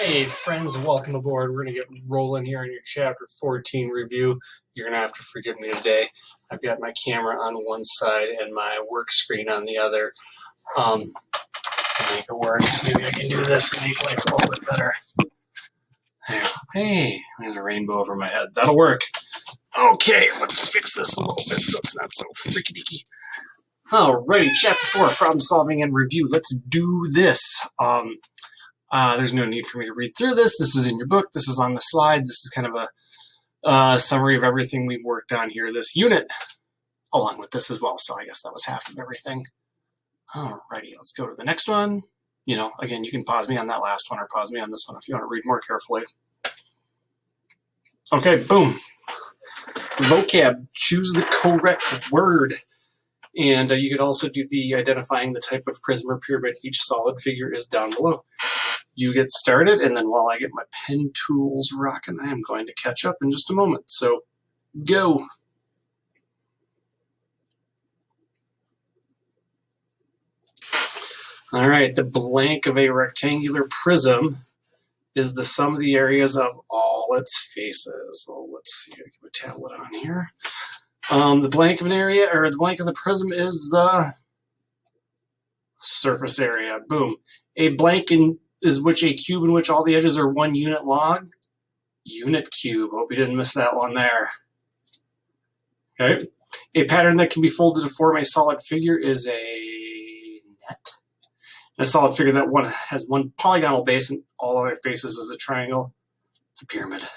Hey friends, welcome aboard. We're going to get rolling here on your chapter 14 review. You're going to have to forgive me today. I've got my camera on one side and my work screen on the other. To make it work, maybe I can do this and make life a little bit better. Hey, there's a rainbow over my head. That'll work. Okay, let's fix this a little bit so it's not so freaky deaky. Alrighty, chapter 4, problem solving and review. Let's do this. There's no need for me to read through this. This is in your book. This is on the slide. This is kind of a summary of everything we've worked on here this unit, along with this as well. So I guess that was half of everything. Alrighty, let's go to the next one. Again, you can pause me on that last one or pause me on this one if you want to read more carefully. Okay, boom. Vocab, choose the correct word. And you could also do the identifying the type of prism or pyramid each solid figure is down below. You get started, and then while I get my pen tools rocking, I am going to catch up in just a moment. So, go. All right, the blank of a rectangular prism is the sum of the areas of all its faces. So let's see, I can put a tablet on here. The blank of an area, or the blank of the prism is the surface area. Boom. A blank is which a cube in which all the edges are 1 unit long. Unit cube. Hope you didn't miss that one there. Okay. A pattern that can be folded to form a solid figure is a net. And a solid figure that has one polygonal base and all other faces is a triangle. It's a pyramid.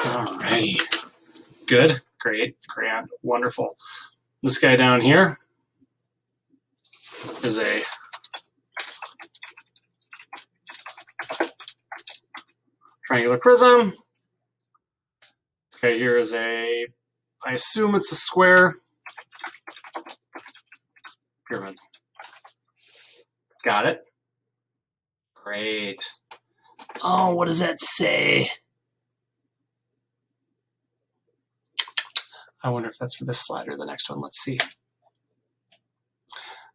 Alrighty. Good. Great. Grand. Wonderful. This guy down here is a triangular prism. This guy here is I assume it's a square pyramid. Got it? Great. Oh, what does that say? I wonder if that's for this slide or the next one. Let's see.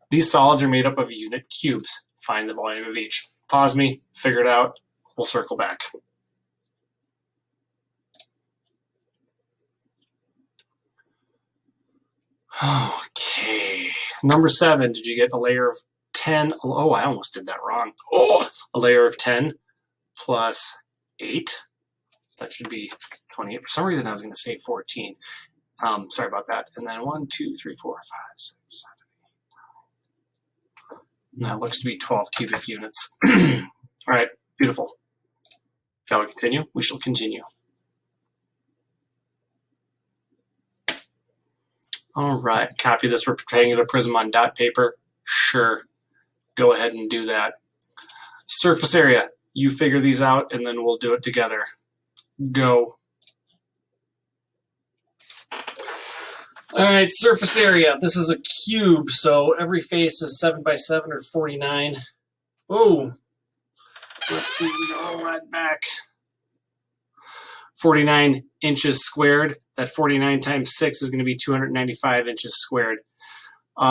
These solids are made up of unit cubes. Find the volume of each. Pause me, figure it out. We'll circle back. Okay. Number 7, did you get a layer of 10? Oh, I almost did that wrong. Oh, a layer of 10 plus 8. That should be 28. For some reason, I was going to say 14. Sorry about that. And then 1, 2, 3, 4, 5, 6, 7, 8, 9. That looks to be 12 cubic units. All right, beautiful. Shall we continue? We shall continue. All right, copy this rectangular prism on dot paper. Sure, go ahead and do that. Surface area, you figure these out and then we'll do it together. Go. All right, surface area. This is a cube, so every face is 7 by 7 or 49. Oh, let's see, we roll that back. 49 inches squared. That 49 times 6 is going to be 295 inches squared.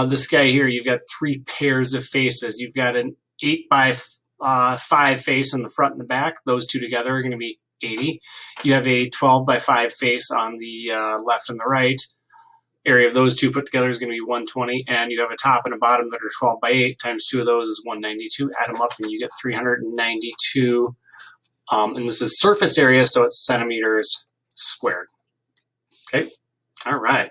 This guy here, you've got 3 pairs of faces. You've got an 8 by 5 face in the front and the back. Those two together are going to be 80. You have a 12 by 5 face on the left and the right. Area of those two put together is going to be 120, and you have a top and a bottom that are 12 by 8 times 2 of those is 192. Add them up and you get 392. And this is surface area, so it's centimeters squared. Okay, all right.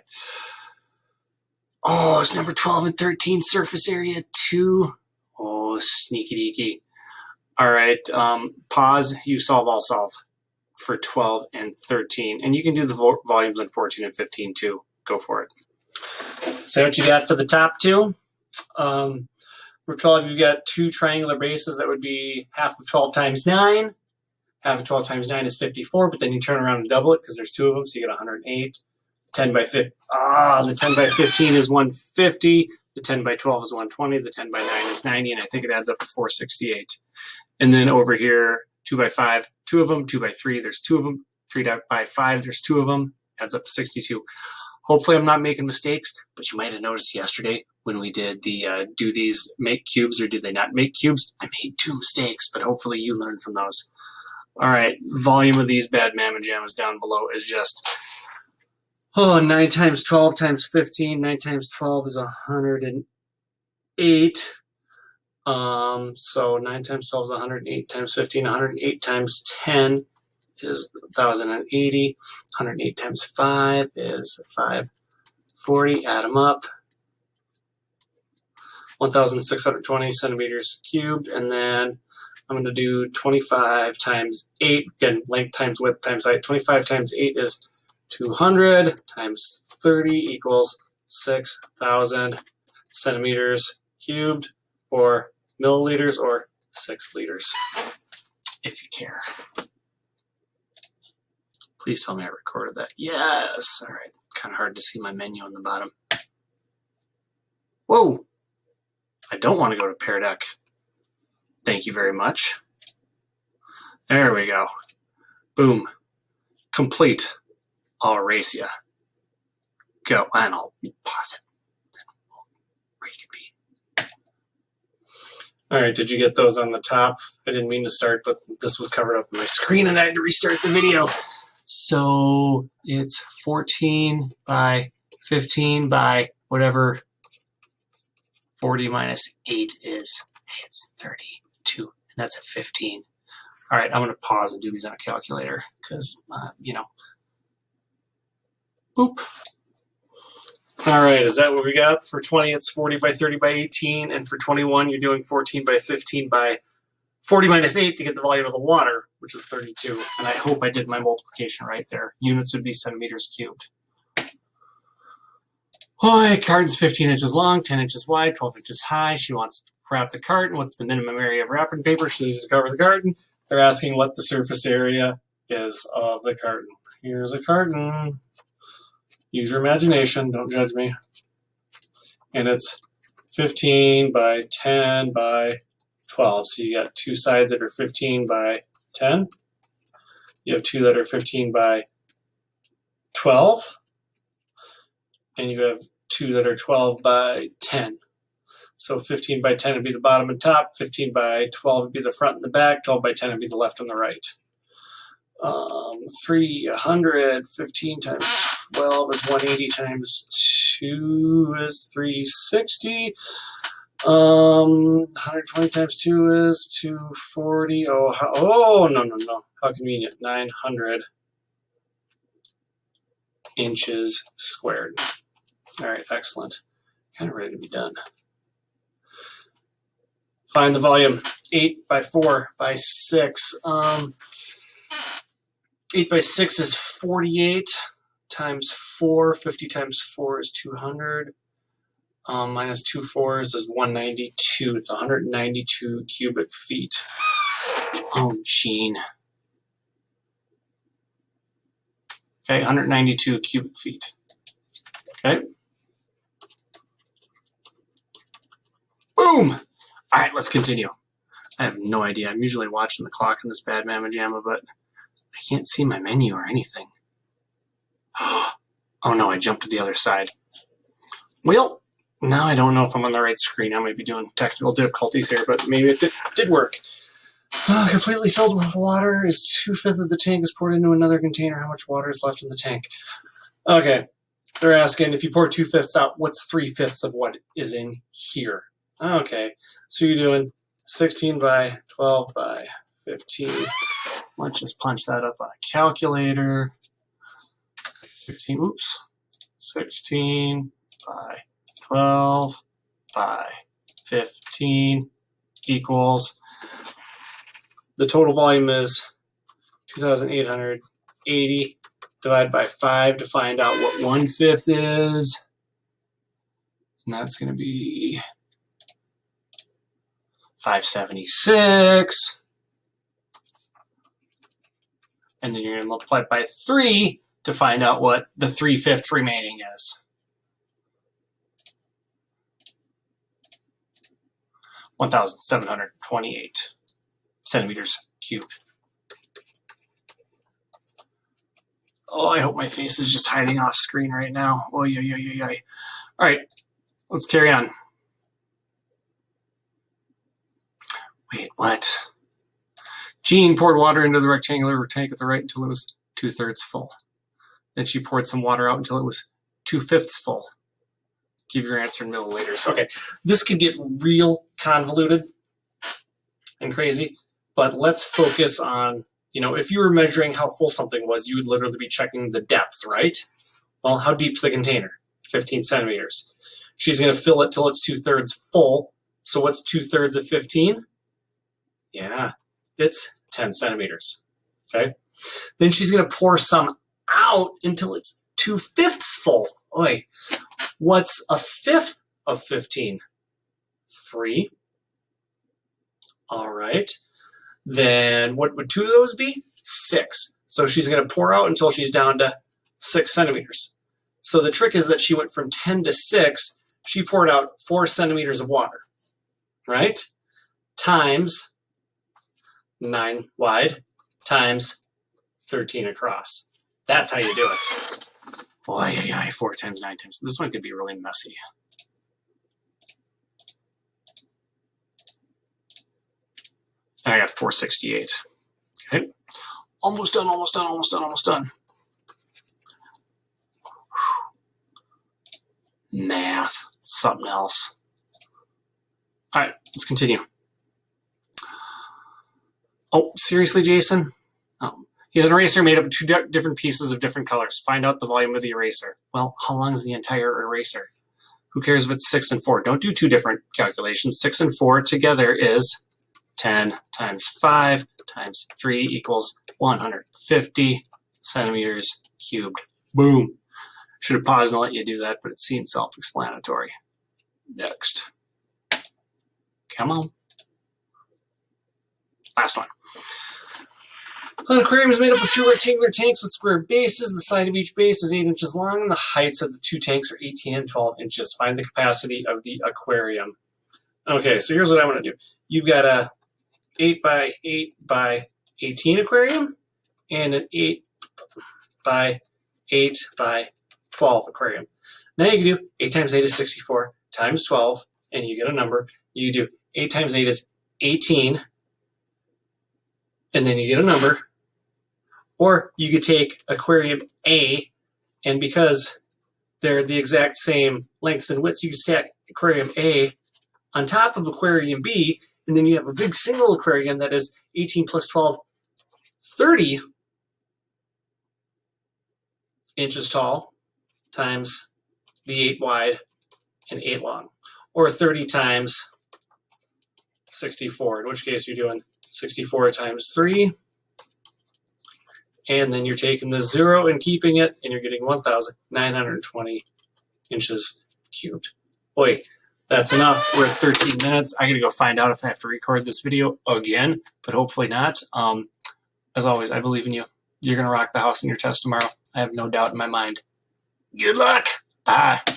Oh, it's number 12 and 13, surface area 2. Oh, sneaky deaky. All right, pause, you solve, I'll solve for 12 and 13. And you can do the volumes on 14 and 15 too. Go for it. So what you got for the top two? For 12, you've got 2 triangular bases. That would be half of 12 times 9. Half of 12 times 9 is 54, but then you turn around and double it because there's 2 of them, so you get 108. 10 by 50. The 10 by 15 is 150. The 10 by 12 is 120. The 10 by 9 is 90, and I think it adds up to 468. And then over here, 2 by 5, 2 of them. 2 by 3, there's 2 of them. 3 by 5, there's 2 of them. Adds up to 62. Hopefully I'm not making mistakes, but you might have noticed yesterday when we did the do these make cubes or do they not make cubes, I made 2 mistakes, but hopefully you learned from those. All right, volume of these bad mamma jammas down below is just 9 times 12 times 15. 9 times 12 is 108. So 9 times 12 is 108 times 15. 108 times 10 is 1,080. 108 times 5 is 540. Add them up. 1,620 centimeters cubed. And then I'm going to do 25 times 8. Again, length times width times height. 25 times 8 is 200 times 30 equals 6,000 centimeters cubed, or milliliters, or 6 liters, if you care. Please tell me I recorded that. Yes. All right. Kind of hard to see my menu on the bottom. Whoa. I don't want to go to Pear Deck. Thank you very much. There we go. Boom. Complete. I'll erase ya. Go. And I'll pause it. Where you can be. All right. Did you get those on the top? I didn't mean to start, but this was covered up on my screen and I had to restart the video. So it's 14 by 15 by whatever 40 minus 8 is. Hey, it's 32. And that's at 15. All right, I'm going to pause and do these on a calculator because, you know. Boop. All right, is that what we got? For 20, it's 40 by 30 by 18. And for 21, you're doing 14 by 15 by 40 minus 8 to get the volume of the water, which is 32. And I hope I did my multiplication right there. Units would be centimeters cubed. Oh, carton's 15 inches long, 10 inches wide, 12 inches high. She wants to wrap the carton. What's the minimum area of wrapping paper she needs to cover the carton? They're asking what the surface area is of the carton. Here's a carton. Use your imagination. Don't judge me. And it's 15 by 10 by 12. So you got 2 sides that are 15 by 10. You have 2 that are 15 by 12. And you have 2 that are 12 by 10. So 15 by 10 would be the bottom and top. 15 by 12 would be the front and the back. 12 by 10 would be the left and the right. 300. 15 times 12 is 180 times 2 is 360. 120 times 2 is 240. Oh, no. How convenient. 900 inches squared. All right, excellent. Kind of ready to be done. Find the volume. 8 by 4 by 6. 8 by 6 is 48 times 4. 50 times 4 is 200. Minus 2 4s is 192. It's 192 cubic feet. Oh, Gene. Okay, 192 cubic feet. Okay. Boom! All right, let's continue. I have no idea. I'm usually watching the clock in this bad mamma jamma, but I can't see my menu or anything. Oh no, I jumped to the other side. Well, now I don't know if I'm on the right screen. I might be doing technical difficulties here, but maybe it did work. Completely filled with water is 2/5 of the tank is poured into another container. How much water is left in the tank? Okay, they're asking if you pour 2/5 out, what's 3/5 of what is in here? Okay, so you're doing 16 by 12 by 15. Let's just punch that up on a calculator. 16 by 12 by 15 equals, the total volume is 2,880 divided by 5 to find out what 1/5 is. And that's going to be 576. And then you're going to multiply it by 3 to find out what the 3/5 remaining is. 1,728 centimeters cubed. Oh, I hope my face is just hiding off screen right now. Oh, yeah. All right, let's carry on. Wait, what? Jean poured water into the rectangular tank at the right until it was 2/3 full. Then she poured some water out until it was 2/5 full. Give your answer in milliliters. Okay, this could get real convoluted and crazy, but let's focus on, if you were measuring how full something was, you would literally be checking the depth, right? Well, how deep's the container? 15 centimeters. She's going to fill it till it's 2/3 full. So what's 2/3 of 15? Yeah, it's 10 centimeters. Okay. Then she's going to pour some out until it's 2/5 full. Oi, what's 1/5 of 15? 3. All right. Then what would 2 of those be? 6. So she's going to pour out until she's down to 6 centimeters. So the trick is that she went from 10 to 6. She poured out 4 centimeters of water, right? Times 9 wide times 13 across. That's how you do it. Boy, 4 times 9 times. This one could be really messy. I got 468. Okay. Almost done. Math. Something else. All right, let's continue. Oh, seriously, Jason? He has an eraser made up of 2 different pieces of different colors. Find out the volume of the eraser. Well, how long is the entire eraser? Who cares if it's 6 and 4? Don't do 2 different calculations. 6 and 4 together is 10 times 5 times 3 equals 150 centimeters cubed. Boom. Should have paused and let you do that, but it seems self-explanatory. Next. Come on. Last one. An aquarium is made up of 2 rectangular tanks with square bases. The side of each base is 8 inches long, and the heights of the 2 tanks are 18 and 12 inches. Find the capacity of the aquarium. Okay, so here's what I want to do. You've got a 8 by 8 by 18 aquarium and an 8 by 8 by 12 aquarium. Now you can do 8 times 8 is 64 times 12, and you get a number. You do 8 times 8 is 18, and then you get a number. Or you could take aquarium A, and because they're the exact same lengths and widths, you can stack aquarium A on top of aquarium B, and then you have a big single aquarium that is 18 plus 12, 30 inches tall times the 8 wide and 8 long, or 30 times 64, in which case you're doing 64 times 3, and then you're taking the 0 and keeping it, and you're getting 1,920 inches cubed. Boy, that's enough. We're at 13 minutes. I gotta go find out if I have to record this video again, but hopefully not. As always, I believe in you. You're gonna rock the house in your test tomorrow. I have no doubt in my mind. Good luck. Bye.